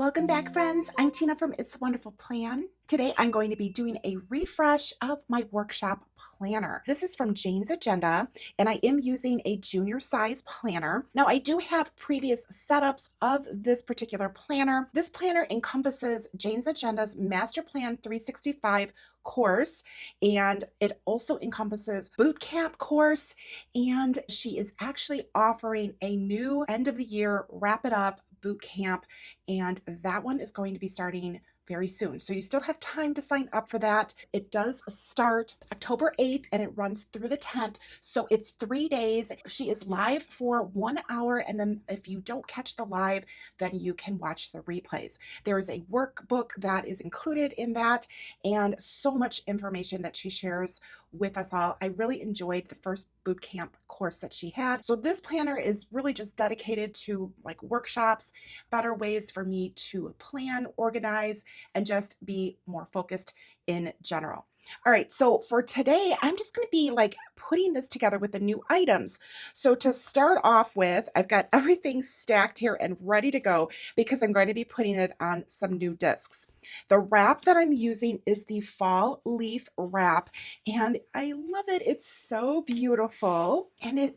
Welcome back, friends. I'm Tina from It's a Wonderful Plan. Today I'm going to be doing a refresh of my workshop planner. This is from Jane's Agenda, and I am using a junior size planner. Now, I do have previous setups of this particular planner. This planner encompasses Jane's Agenda's Master Plan 365 course, and it also encompasses Bootcamp course, and she is actually offering a new end of the year wrap it up Bootcamp, and that one is going to be starting very soon. So you still have time to sign up for that. It does start October 8th and it runs through the 10th. So it's 3 days. She is live for 1 hour. And then if you don't catch the live, then you can watch the replays. There is a workbook that is included in that and so much information that she shares with us all. I really enjoyed the first bootcamp course that she had. So this planner is really just dedicated to like workshops, better ways for me to plan, organize, and just be more focused in general. All right, so for today, I'm just going to be like putting this together with the new items. So to start off with, I've got everything stacked here and ready to go because I'm going to be putting it on some new discs. The wrap that I'm using is the fall leaf wrap, and I love it. It's so beautiful, and it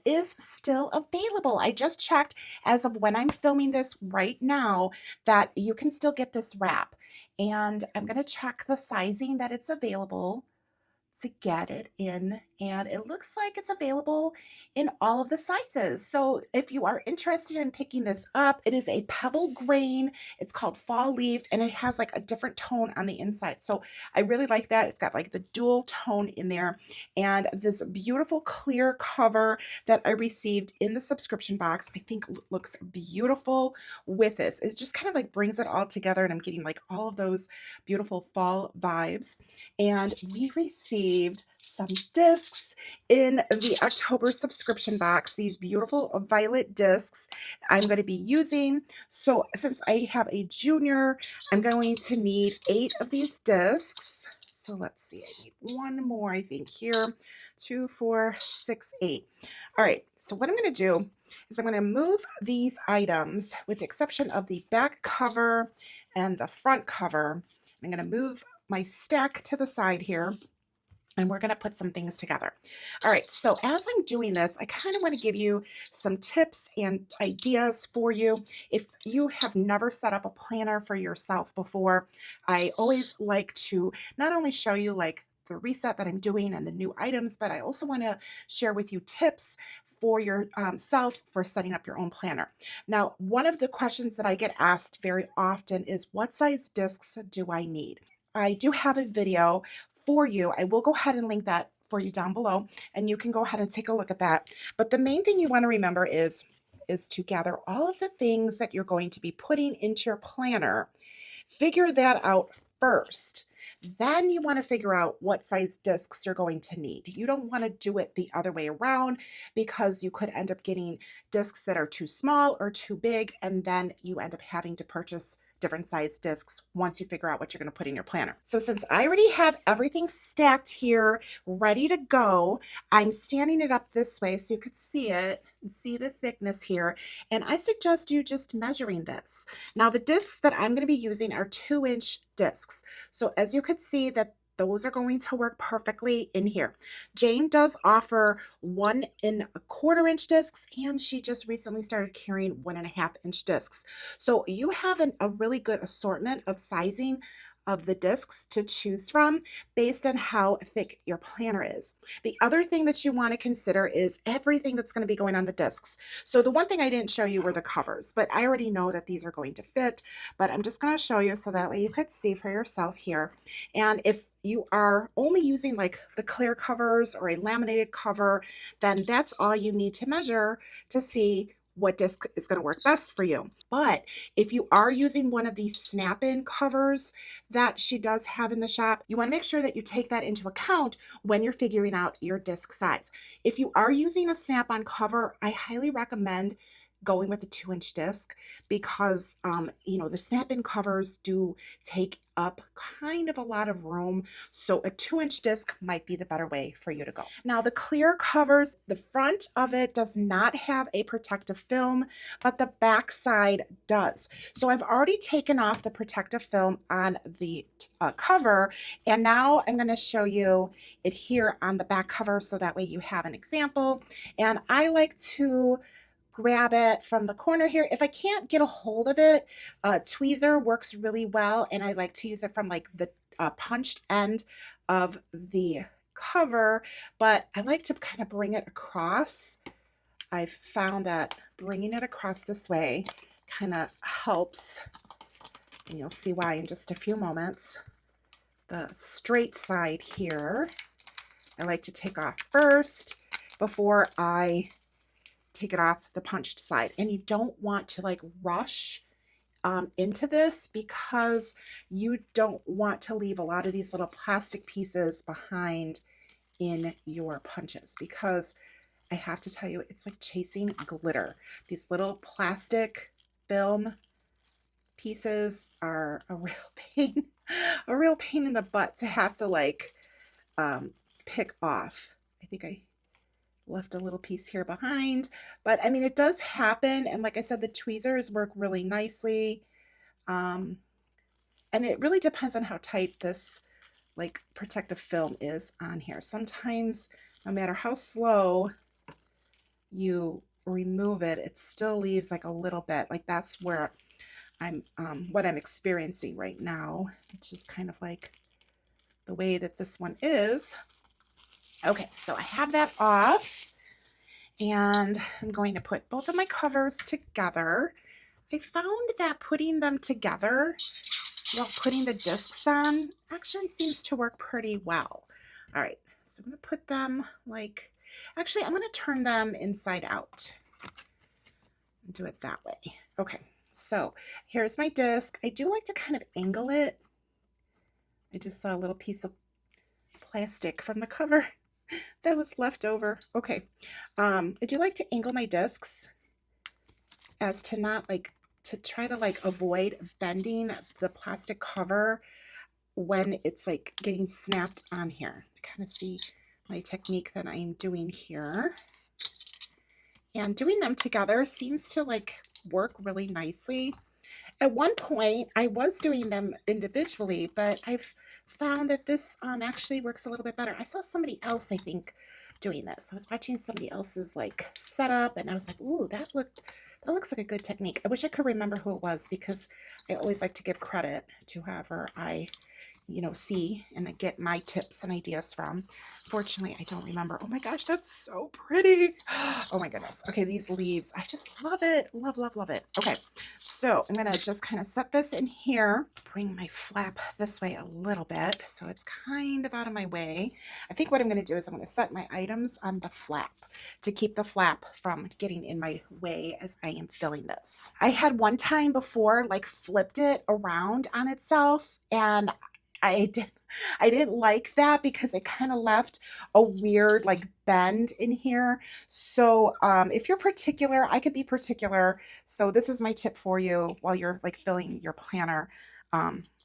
is still available. I just checked as of when I'm filming this right now that you can still get this wrap. And I'm going to check the sizing that it's available to get it in, and it looks like it's available in all of the sizes. So if you are interested in picking this up, it is a pebble grain. It's called Fall Leaf, and it has like a different tone on the inside. So I really like that. It's got like the dual tone in there, and this beautiful clear cover that I received in the subscription box, I think looks beautiful with this. It just kind of like brings it all together, and I'm getting like all of those beautiful fall vibes. And we received some discs in the October subscription box, these beautiful violet discs I'm going to be using. So since I have a junior, I'm going to need 8 of these discs. So let's see, I need one more, I think here, 2, 4, 6, 8. All right, so what I'm going to do is I'm going to move these items with the exception of the back cover and the front cover. I'm going to move my stack to the side here, and we're going to put some things together. All right, so as I'm doing this, I kind of want to give you some tips and ideas for you. If you have never set up a planner for yourself before, I always like to not only show you like the reset that I'm doing and the new items, but I also want to share with you tips for yourself for setting up your own planner. Now, one of the questions that I get asked very often is, what size discs do I need? I do have a video for you. I will go ahead and link that for you down below, and you can go ahead and take a look at that. But the main thing you want to remember is to gather all of the things that you're going to be putting into your planner. Figure that out first. Then you want to figure out what size discs you're going to need. You don't want to do it the other way around because you could end up getting discs that are too small or too big, and then you end up having to purchase different size discs once you figure out what you're going to put in your planner. So since I already have everything stacked here, ready to go, I'm standing it up this way so you could see it and see the thickness here. And I suggest you just measuring this. Now the discs that I'm going to be using are 2-inch discs. So as you could see that those are going to work perfectly in here. Jane does offer 1 1/4-inch discs, and she just recently started carrying 1.5-inch discs. So you have a really good assortment of sizing of the discs to choose from based on how thick your planner is. The other thing that you want to consider is everything that's going to be going on the discs. So the one thing I didn't show you were the covers, but I already know that these are going to fit, but I'm just going to show you so that way you could see for yourself here. And if you are only using like the clear covers or a laminated cover, then that's all you need to measure to see what disc is going to work best for you. But if you are using one of these snap-in covers that she does have in the shop, you want to make sure that you take that into account when you're figuring out your disc size. If you are using a snap-on cover, I highly recommend going with a 2-inch disc because, you know, the snap-in covers do take up kind of a lot of room. So a 2-inch disc might be the better way for you to go. Now the clear covers, the front of it does not have a protective film, but the back side does. So I've already taken off the protective film on the cover, and now I'm going to show you it here on the back cover so that way you have an example. And I like to grab it from the corner here. If I can't get a hold of it, tweezer works really well, and I like to use it from like the punched end of the cover, but I like to kind of bring it across. I've found that bringing it across this way kind of helps, and you'll see why in just a few moments. The straight side here, I like to take off first before I take it off the punched side. And you don't want to like rush into this because you don't want to leave a lot of these little plastic pieces behind in your punches, because I have to tell you, it's like chasing glitter. These little plastic film pieces are a real pain in the butt to have to like pick off. I think I left a little piece here behind, but I mean, it does happen. And like I said, the tweezers work really nicely. And it really depends on how tight this like protective film is on here. Sometimes no matter how slow you remove it, it still leaves like a little bit. Like that's where I'm what I'm experiencing right now. It's just kind of like the way that this one is. Okay, so I have that off, and I'm going to put both of my covers together. I found that putting them together while putting the discs on actually seems to work pretty well. All right, so I'm going to put them like, actually I'm going to turn them inside out and do it that way. Okay, so here's my disc. I do like to kind of angle it. I just saw a little piece of plastic from the cover that was left over. Okay, I do like to angle my discs as to not like, to try to like avoid bending the plastic cover when it's like getting snapped on here. To kind of see my technique that I'm doing here. And doing them together seems to like work really nicely. At one point, I was doing them individually, but I've found that this actually works a little bit better. I saw somebody else, I think, doing this. I was watching somebody else's like setup, and I was like, ooh, that looks like a good technique. I wish I could remember who it was, because I always like to give credit to whoever I, you know, see and I get my tips and ideas from. Fortunately, I don't remember. Oh my gosh, that's so pretty. Oh my goodness. Okay, these leaves, I just love it. Love, love, love it. Okay, so I'm gonna just kind of set this in here, bring my flap this way a little bit so it's kind of out of my way. I think what I'm gonna do is I'm gonna set my items on the flap to keep the flap from getting in my way as I am filling this. I had one time before like flipped it around on itself, and I didn't like that because it kind of left a weird like bend in here. So if you're particular, I could be particular. So this is my tip for you while you're like filling your planner,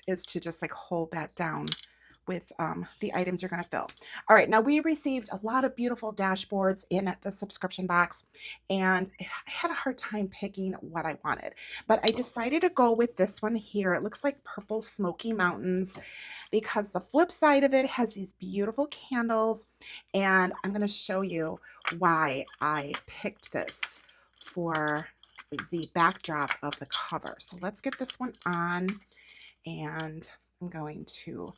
is to just like hold that down with the items you're going to fill. All right, now we received a lot of beautiful dashboards in the subscription box, and I had a hard time picking what I wanted, but I decided to go with this one here. It looks like Purple Smoky Mountains because the flip side of it has these beautiful candles, and I'm going to show you why I picked this for the backdrop of the cover. So let's get this one on, and I'm going to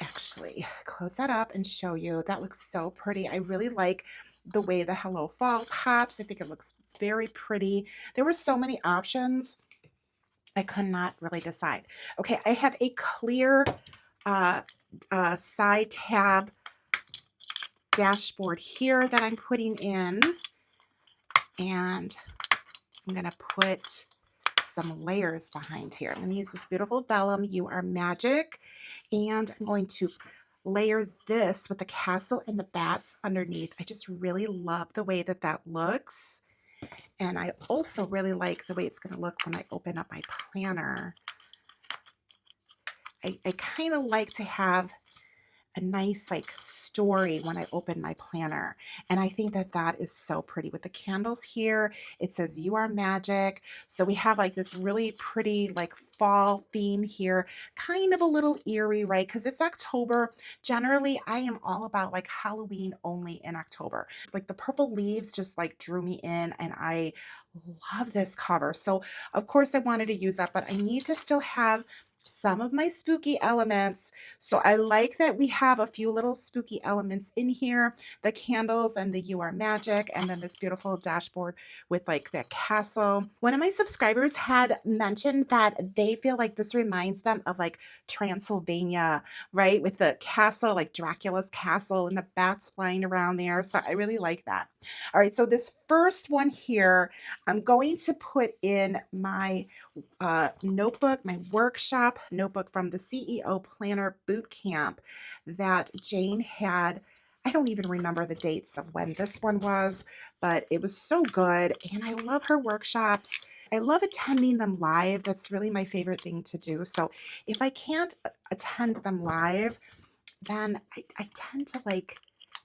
actually close that up and show you. That looks so pretty. I really like the way the Hello Fall pops. I think it looks very pretty. There were so many options. I could not really decide. Okay, I have a clear side tab dashboard here that I'm putting in, and I'm going to put some layers behind here. I'm going to use this beautiful vellum, You Are Magic, and I'm going to layer this with the castle and the bats underneath. I just really love the way that that looks. And I also really like the way it's going to look when I open up my planner. I kind of like to have a nice like story when I open my planner. And I think that that is so pretty with the candles here. It says you are magic. So we have like this really pretty like fall theme here, kind of a little eerie, right? Because it's October. Generally, I am all about like Halloween only in October. Like the purple leaves just like drew me in, and I love this cover. So of course I wanted to use that, but I need to still have some of my spooky elements. So I like that we have a few little spooky elements in here, the candles and the You Are Magic, and then this beautiful dashboard with like that castle. One of my subscribers had mentioned that they feel like this reminds them of like Transylvania, right? With the castle, like Dracula's castle and the bats flying around there. So I really like that. All right, so this first one here, I'm going to put in my notebook, my workshop notebook from the CEO Planner Bootcamp that Jane had. I don't even remember the dates of when this one was, but it was so good. And I love her workshops. I love attending them live. That's really my favorite thing to do. So if I can't attend them live, then I tend to like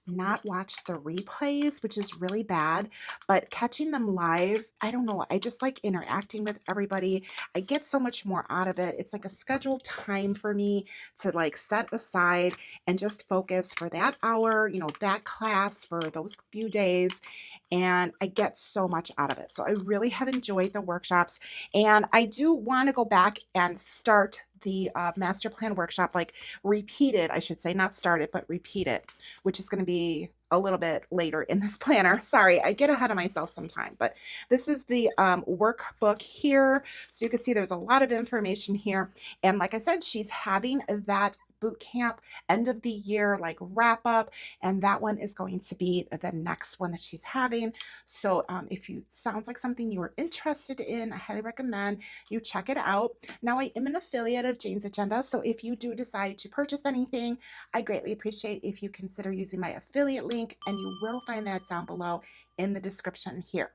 not watch the replays, which is really bad, but catching them live, I don't know. I just like interacting with everybody. I get so much more out of it. It's like a scheduled time for me to like set aside and just focus for that hour, you know, that class for those few days. And I get so much out of it. So I really have enjoyed the workshops, and I do want to go back and start the master plan workshop, like repeat it, I should say, not start it, but repeat it, which is going to be a little bit later in this planner. Sorry, I get ahead of myself sometime, but this is the workbook here. So you can see there's a lot of information here. And like I said, she's having that boot camp end of the year like wrap up, and that one is going to be the next one that she's having. So if you sounds like something you are interested in, I highly recommend you check it out. Now I am an affiliate of Jane's Agenda, so if you do decide to purchase anything, I greatly appreciate if you consider using my affiliate link, and you will find that down below in the description here.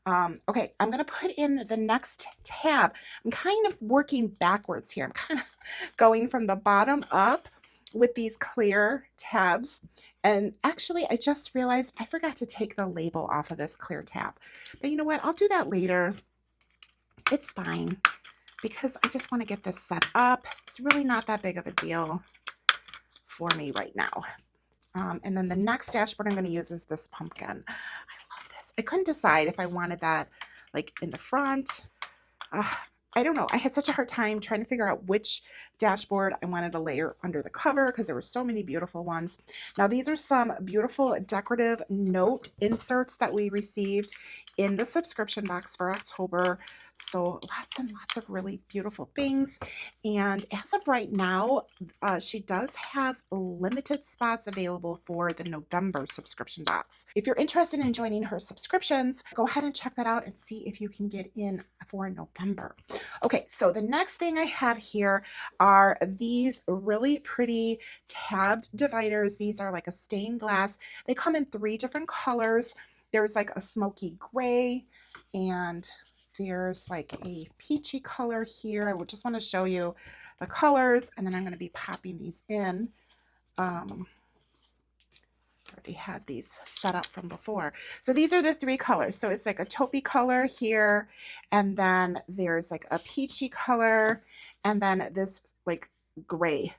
Okay, I'm going to put in the next tab. I'm kind of working backwards here. I'm kind of going from the bottom up with these clear tabs. And actually, I just realized I forgot to take the label off of this clear tab. But you know what? I'll do that later. It's fine, because I just want to get this set up. It's really not that big of a deal for me right now. And then the next dashboard I'm going to use is this pumpkin. I couldn't decide if I wanted that like in the front. I don't know. I had such a hard time trying to figure out which dashboard I wanted to layer under the cover, because there were so many beautiful ones. Now, these are some beautiful decorative note inserts that we received in the subscription box for October. So lots and lots of really beautiful things. And as of right now, she does have limited spots available for the November subscription box. If you're interested in joining her subscriptions, go ahead and check that out and see if you can get in for November. Okay, so the next thing I have here are these really pretty tabbed dividers. These are like a stained glass. They come in 3 different colors. There's like a smoky gray, and there's like a peachy color here. I would just want to show you the colors, and then I'm going to be popping these in. Already had these set up from before. So these are the 3 colors. So it's like a taupey color here, and then there's like a peachy color, and then this like gray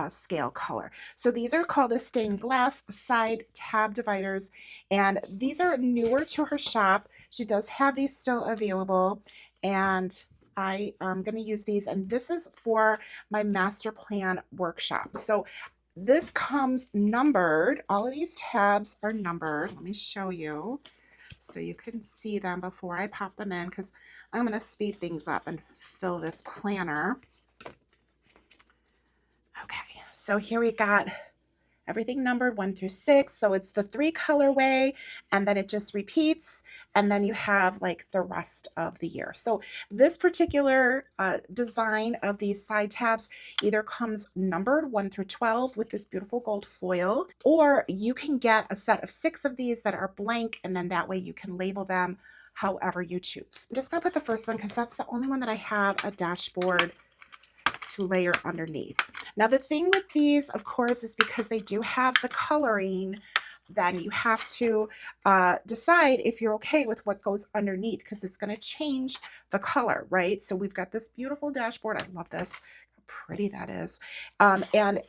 scale color. So these are called the stained glass side tab dividers, and these are newer to her shop. She does have these still available, and I am going to use these, and this is for my master plan workshop. So this comes numbered. All of these tabs are numbered. Let me show you so you can see them before I pop them in, because I'm going to speed things up and fill this planner. Okay, so here we got everything numbered 1 through 6. So it's the 3 colorway, and then it just repeats, and then you have like the rest of the year. So this particular design of these side tabs either comes numbered 1 through 12 with this beautiful gold foil, or you can get a set of 6 of these that are blank, and then that way you can label them however you choose. I'm just going to put the first one because that's the only one that I have a dashboard to layer underneath. Now the thing with these, of course, is because they do have the coloring, then you have to decide if you're okay with what goes underneath, because it's going to change the color, right? So we've got this beautiful dashboard. I love this, how pretty that is. And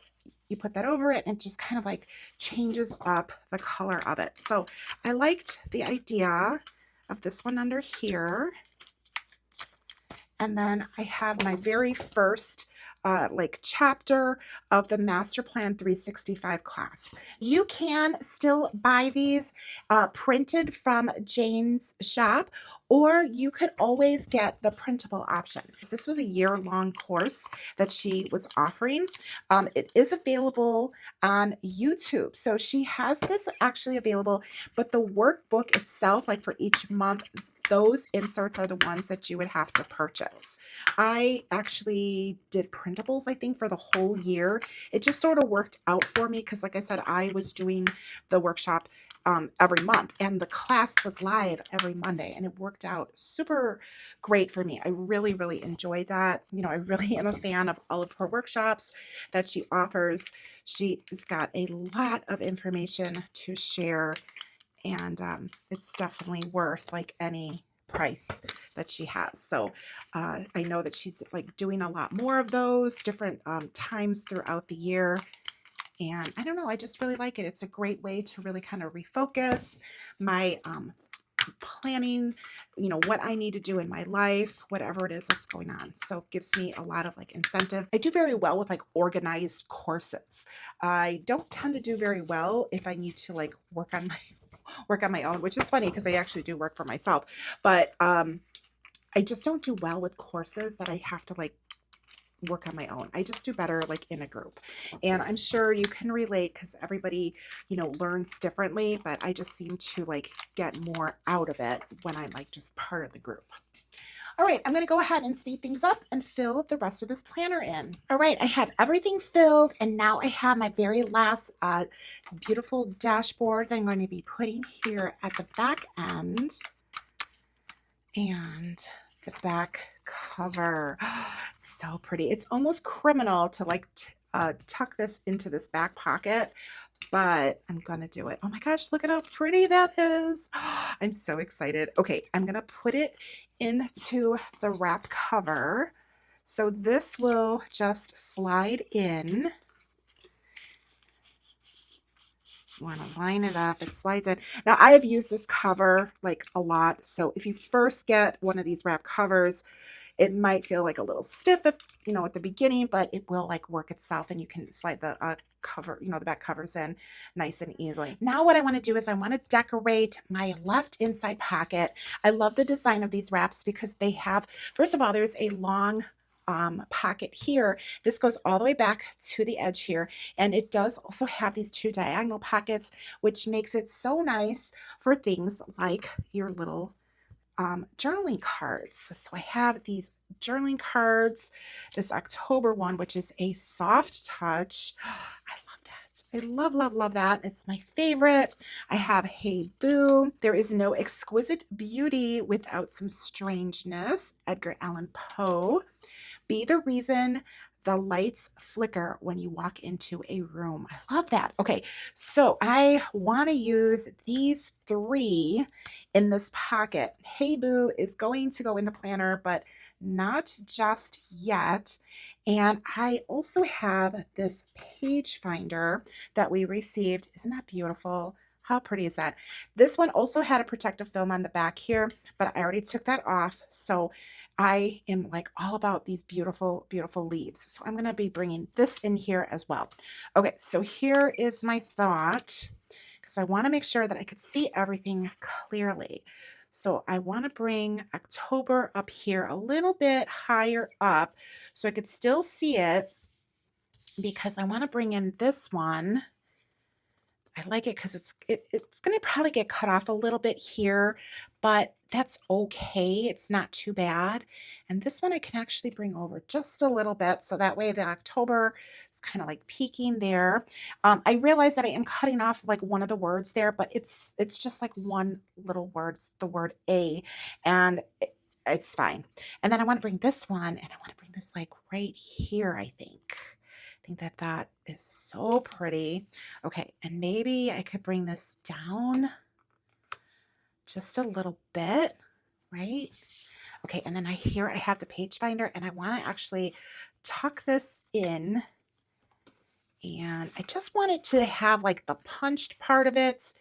you put that over it and it just kind of like changes up the color of it. So I liked the idea of this one under here. And then I have my very first like chapter of the Master Plan 365 class. You can still buy these printed from Jane's shop, or you could always get the printable option. This was a year-long course that she was offering. It is available on YouTube. So she has this actually available, but the workbook itself, like for each month, those inserts are the ones that you would have to purchase. I actually did printables, I think, for the whole year. It just sort of worked out for me because, like I said, I was doing the workshop every month, and the class was live every Monday, and it worked out super great for me. I really, really enjoyed that. You know, I really am a fan of all of her workshops that she offers. She's got a lot of information to share, and it's definitely worth like any price that she has. So I know that she's like doing a lot more of those different times throughout the year. And I don't know, I just really like it. It's a great way to really kind of refocus my planning, you know, what I need to do in my life, whatever it is that's going on. So it gives me a lot of like incentive. I do very well with like organized courses. I don't tend to do very well if I need to like work on my own, which is funny because I actually do work for myself, but I just don't do well with courses that I have to like work on my own. I just do better like in a group, and I'm sure you can relate because everybody, you know, learns differently, but I just seem to like get more out of it when I'm like just part of the group. All right, I'm going to go ahead and speed things up and fill the rest of this planner in. All right, I have everything filled, and now I have my very last beautiful dashboard that I'm going to be putting here at the back end. And the back cover, so pretty. It's almost criminal to like tuck this into this back pocket, but I'm gonna do it. Oh my gosh, look at how pretty that is. I'm so excited. Okay, I'm gonna put it into the wrap cover. So this will just slide in. Want to line it up, it slides in. Now I have used this cover like a lot, so if you first get one of these wrap covers, it might feel like a little stiff, if you know, at the beginning, but it will like work itself, and you can slide the cover, you know, the back covers in nice and easily. Now what I want to do is I want to decorate my left inside pocket. I love the design of these wraps because they have, first of all, there's a long pocket here. This goes all the way back to the edge here, and it does also have these two diagonal pockets, which makes it so nice for things like your little journaling cards. So I have these journaling cards, this October one, which is a soft touch. I love that. I love, love, love that. It's my favorite. I have Hey Boo. There is no exquisite beauty without some strangeness. Edgar Allan Poe. Be the reason the lights flicker when you walk into a room. I love that. Okay, so I want to use these three in this pocket. Hey Boo is going to go in the planner, but not just yet. And I also have this page finder that we received. Isn't that beautiful? How pretty is that? This one also had a protective film on the back here, but I already took that off. So I am like all about these beautiful, beautiful leaves. So I'm going to be bringing this in here as well. Okay, so here is my thought, because I want to make sure that I could see everything clearly. So I want to bring October up here a little bit higher up so I could still see it, because I want to bring in this one. I I like it because it's going to probably get cut off a little bit here, but that's okay. It's not too bad. And this one I can actually bring over just a little bit, so that way the October is kind of like peeking there. I realize that I am cutting off like one of the words there, but it's just like one little word, it's the word a, and it's fine. And then I want to bring this one, and I want to bring this like right here, I think. I think that that is so pretty. Okay, and maybe I could bring this down just a little bit, right? Okay, and then I have the page finder, and I want to actually tuck this in, and I just want it to have like the punched part of it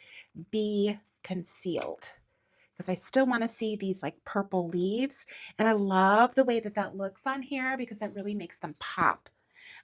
be concealed, because I still want to see these like purple leaves, and I love the way that that looks on here because that really makes them pop.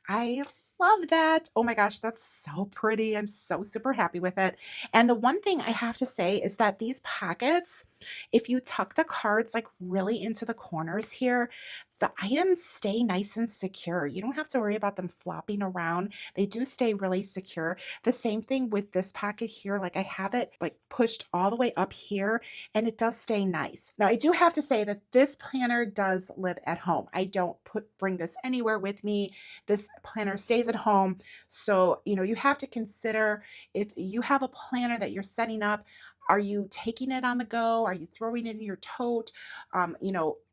I love that. Oh my gosh, that's so pretty. I'm so super happy with it. And the one thing I have to say is that these pockets, if you tuck the cards like really into the corners here, the items stay nice and secure. You don't have to worry about them flopping around. They do stay really secure. The same thing with this pocket here. Like I have it like pushed all the way up here, and it does stay nice. Now I do have to say that this planner does live at home. I don't bring this anywhere with me. This planner stays at home. So, you have to consider, if you have a planner that you're setting up, are you taking it on the go? Are you throwing it in your tote? And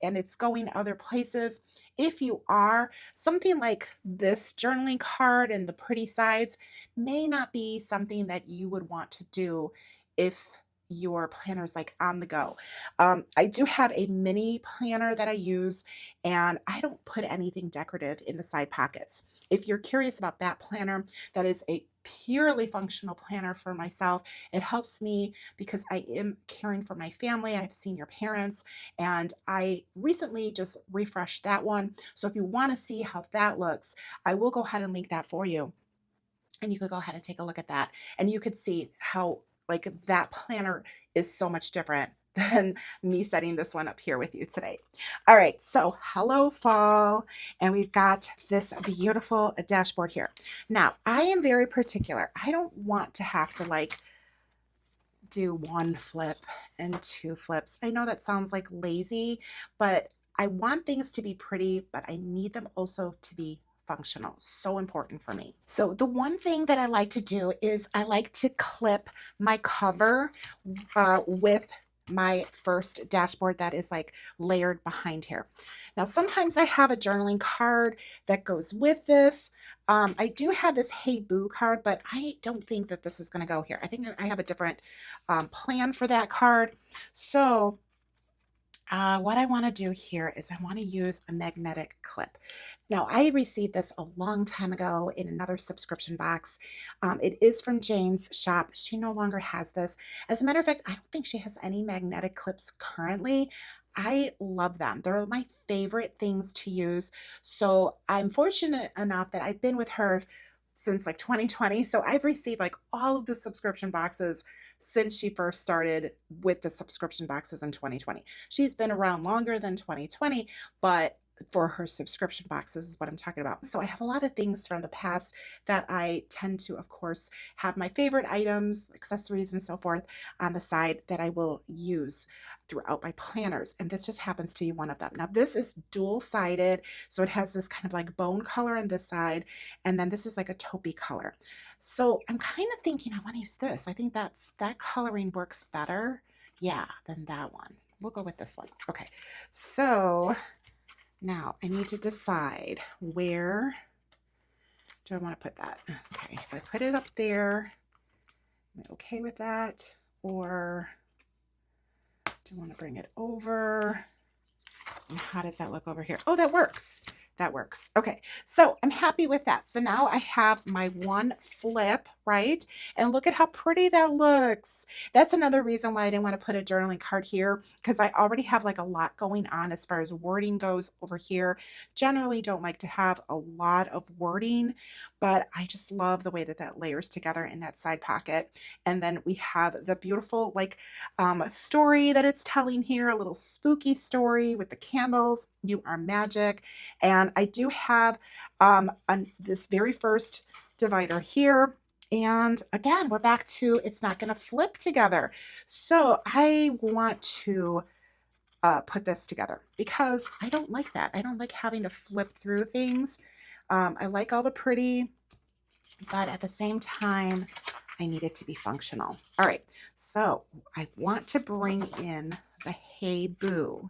it's going other places. If you are, something like this journaling card and the pretty sides may not be something that you would want to do if your planner is like on the go. I do have a mini planner that I use, and I don't put anything decorative in the side pockets. If you're curious about that planner, that is a purely functional planner for myself. It helps me because I am caring for my family. I have senior parents, and I recently just refreshed that one. So if you want to see how that looks, I will go ahead and link that for you. And you could go ahead and take a look at that. And you could see how like that planner is so much different than me setting this one up here with you today. All right, so hello fall, and we've got this beautiful dashboard here. Now, I am very particular. I don't want to have to like do one flip and two flips. I know that sounds like lazy, but I want things to be pretty, but I need them also to be functional. So important for me. So the one thing that I like to do is I like to clip my cover with my first dashboard that is like layered behind here. Now, sometimes I have a journaling card that goes with this. I do have this Hey Boo card, but I don't think that this is going to go here. I think I have a different plan for that card. So what I want to do here is I want to use a magnetic clip. Now, I received this a long time ago in another subscription box. It is from Jane's shop. She no longer has this. As a matter of fact, I don't think she has any magnetic clips currently. I love them. They're my favorite things to use. So I'm fortunate enough that I've been with her since like 2020. So I've received like all of the subscription boxes since she first started with the subscription boxes in 2020. She's been around longer than 2020, but for her subscription boxes is what I'm talking about. So I have a lot of things from the past that I tend to, of course, have my favorite items, accessories, and so forth on the side that I will use throughout my planners. And this just happens to be one of them. Now, this is dual-sided, so it has this kind of like bone color on this side, and then this is like a taupey color. So I'm kind of thinking I want to use this. I think that coloring works better, yeah, than that one. We'll go with this one. Okay, so now I need to decide where do I want to put that. Okay, if I put it up there, am I okay with that? Or do I want to bring it over? And how does that look over here? Oh, that works. That works. Okay, so I'm happy with that. So now I have my one flip, right? And look at how pretty that looks. That's another reason why I didn't want to put a journaling card here, because I already have like a lot going on as far as wording goes over here. Generally don't like to have a lot of wording, but I just love the way that that layers together in that side pocket. And then we have the beautiful like story that it's telling here, a little spooky story with the candles. You are magic. And I do have this very first divider here, And again, we're back to it's not going to flip together. So I want to put this together because I don't like that. I don't like having to flip through things. I like all the pretty, but at the same time, I need it to be functional. All right, so I want to bring in the Hey Boo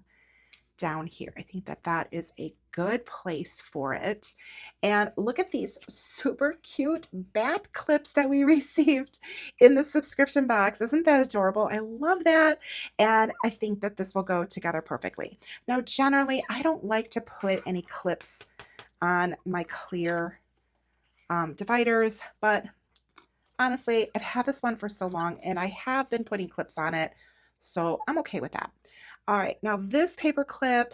down here. I think that that is a good place for it. And look at these super cute bat clips that we received in the subscription box. Isn't that adorable? I love that. And I think that this will go together perfectly. Now, generally, I don't like to put any clips on my clear dividers, but honestly, I've had this one for so long and I have been putting clips on it, so I'm okay with that. All right, now this paper clip,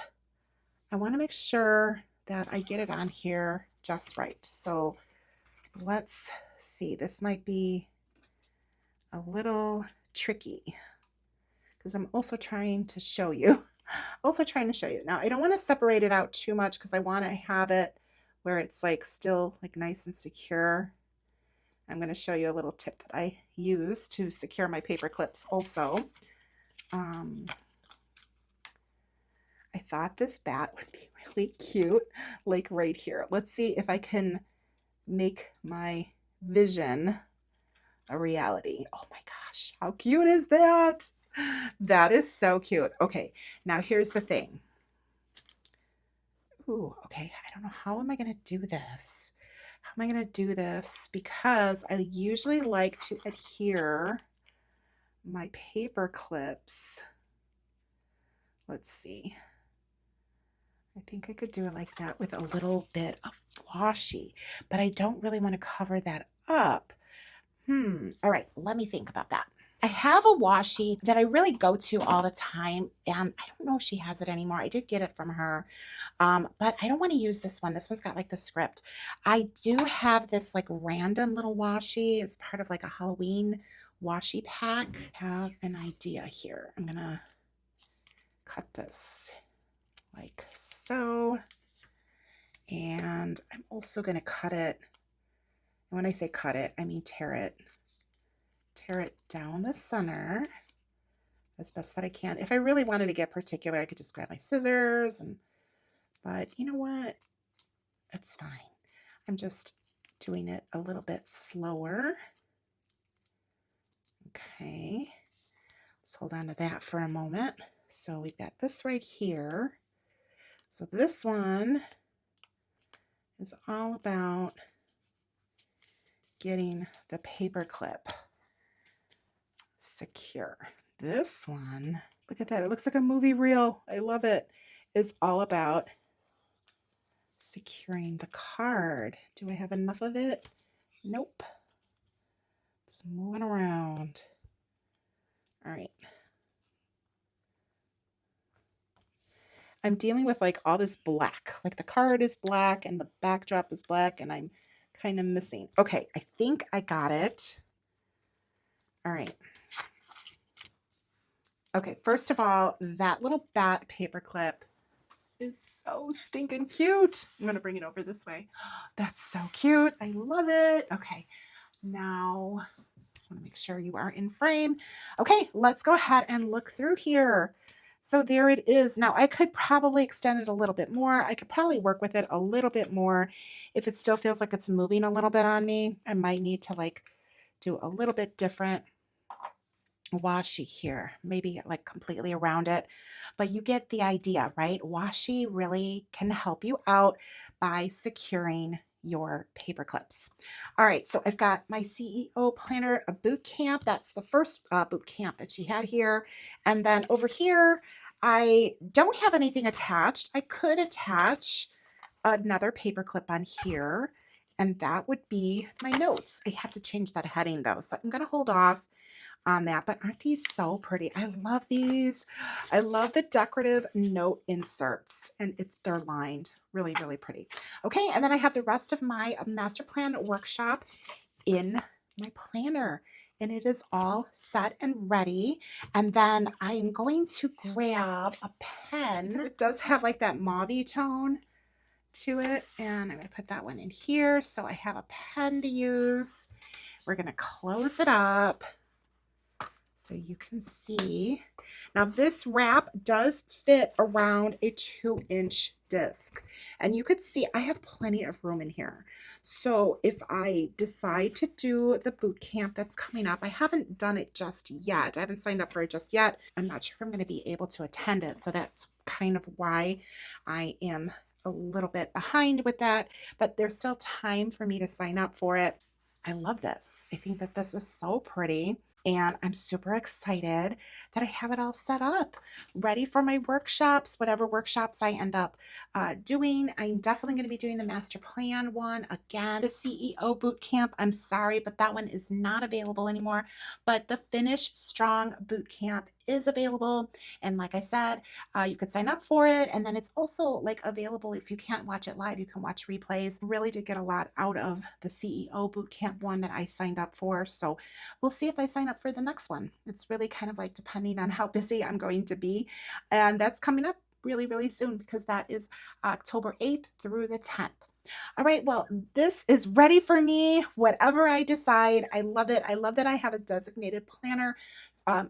I want to make sure that I get it on here just right. So let's see, this might be a little tricky because I'm also trying to show you. Now, I don't want to separate it out too much because I want to have it where it's like still like nice and secure. I'm going to show you a little tip that I use to secure my paper clips also. I thought this bat would be really cute, like right here. Let's see if I can make my vision a reality. Oh my gosh, how cute is that? That is so cute. Okay, now here's the thing. Ooh, okay, I don't know, how am I going to do this? How am I going to do this? Because I usually like to adhere my paper clips. Let's see. I think I could do it like that with a little bit of washi, but I don't really want to cover that up. All right, let me think about that. I have a washi that I really go to all the time, and I don't know if she has it anymore. I did get it from her, but I don't want to use this one. This one's got like the script. I do have this like random little washi. It's part of like a Halloween washi pack. I have an idea here. I'm gonna cut this like so, and I'm also gonna cut it. And when I say cut it, I mean tear it down the center as best that I can. If I really wanted to get particular, I could just grab my scissors, but you know what? It's fine. I'm just doing it a little bit slower. Okay, let's hold on to that for a moment. So we've got this right here. So this one is all about getting the paper clip secure. This one, look at that, it looks like a movie reel. I love it. Is all about securing the card. Do I have enough of it? Nope. It's moving around. All right. I'm dealing with like all this black, like the card is black and the backdrop is black and I'm kind of missing. Okay, I think I got it. All right. Okay, first of all, that little bat paper clip is so stinking cute. I'm going to bring it over this way. That's so cute. I love it. Okay, now I want to make sure you are in frame. Okay, let's go ahead and look through here. So there it is. Now I could probably extend it a little bit more. I could probably work with it a little bit more. If it still feels like it's moving a little bit on me, I might need to like do a little bit different washi here, maybe like completely around it, but you get the idea, right? Washi really can help you out by securing your paper clips. All right, so I've got my CEO planner, a boot camp. That's the first boot camp that she had here. And then over here, I don't have anything attached. I could attach another paper clip on here, and that would be my notes. I have to change that heading though, so I'm going to hold off on that. But aren't these so pretty? I love these. I love the decorative note inserts, and they're lined. Really, really pretty. Okay, and then I have the rest of my master plan workshop in my planner, and it is all set and ready. And then I'm going to grab a pen because it does have like that mauve tone to it, and I'm going to put that one in here so I have a pen to use. We're going to close it up so you can see. Now this wrap does fit around a 2-inch disc, and you could see I have plenty of room in here. So if I decide to do the boot camp that's coming up, I haven't done it just yet. I haven't signed up for it just yet. I'm not sure if I'm going to be able to attend it. So that's kind of why I am a little bit behind with that, but there's still time for me to sign up for it. I love this. I think that this is so pretty. And I'm super excited that I have it all set up, ready for my workshops, whatever workshops I end up doing. I'm definitely going to be doing the master plan one again. The CEO Bootcamp, I'm sorry, but that one is not available anymore. But the Finish Strong Bootcamp is available. And like I said, you could sign up for it. And then it's also like available if you can't watch it live, you can watch replays. Really did get a lot out of the CEO Bootcamp one that I signed up for. So we'll see if I sign up for the next one. It's really kind of like depending on how busy I'm going to be. And that's coming up really, really soon because that is October 8th through the 10th. All right, well, this is ready for me. Whatever I decide, I love it. I love that I have a designated planner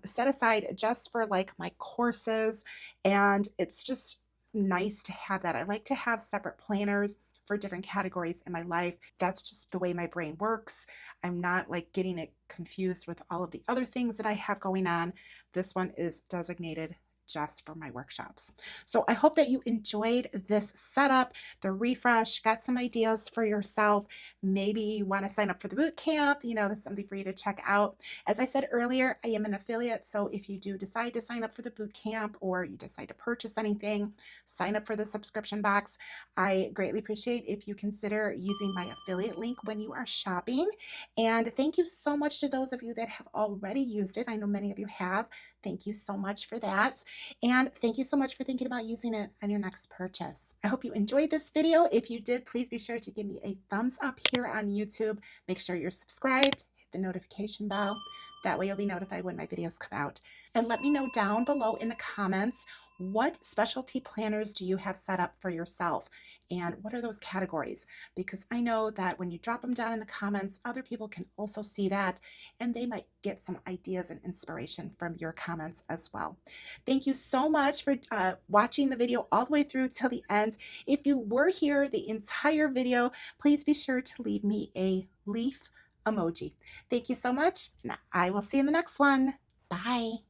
set aside just for like my courses. And it's just nice to have that. I like to have separate planners for different categories in my life. That's just the way my brain works. I'm not like getting it confused with all of the other things that I have going on. This one is designated just for my workshops. So I hope that you enjoyed this setup, the refresh, got some ideas for yourself. Maybe you want to sign up for the boot camp, you know, that's something for you to check out. As I said earlier, I am an affiliate. So if you do decide to sign up for the boot camp or you decide to purchase anything, sign up for the subscription box. I greatly appreciate if you consider using my affiliate link when you are shopping. And thank you so much to those of you that have already used it. I know many of you have. Thank you so much for that. And thank you so much for thinking about using it on your next purchase. I hope you enjoyed this video. If you did, please be sure to give me a thumbs up here on YouTube. Make sure you're subscribed, hit the notification bell. That way you'll be notified when my videos come out. And let me know down below in the comments, what specialty planners do you have set up for yourself? And what are those categories? Because I know that when you drop them down in the comments, other people can also see that and they might get some ideas and inspiration from your comments as well. Thank you so much for watching the video all the way through till the end. If you were here the entire video, please be sure to leave me a leaf emoji. Thank you so much, and I will see you in the next one. Bye.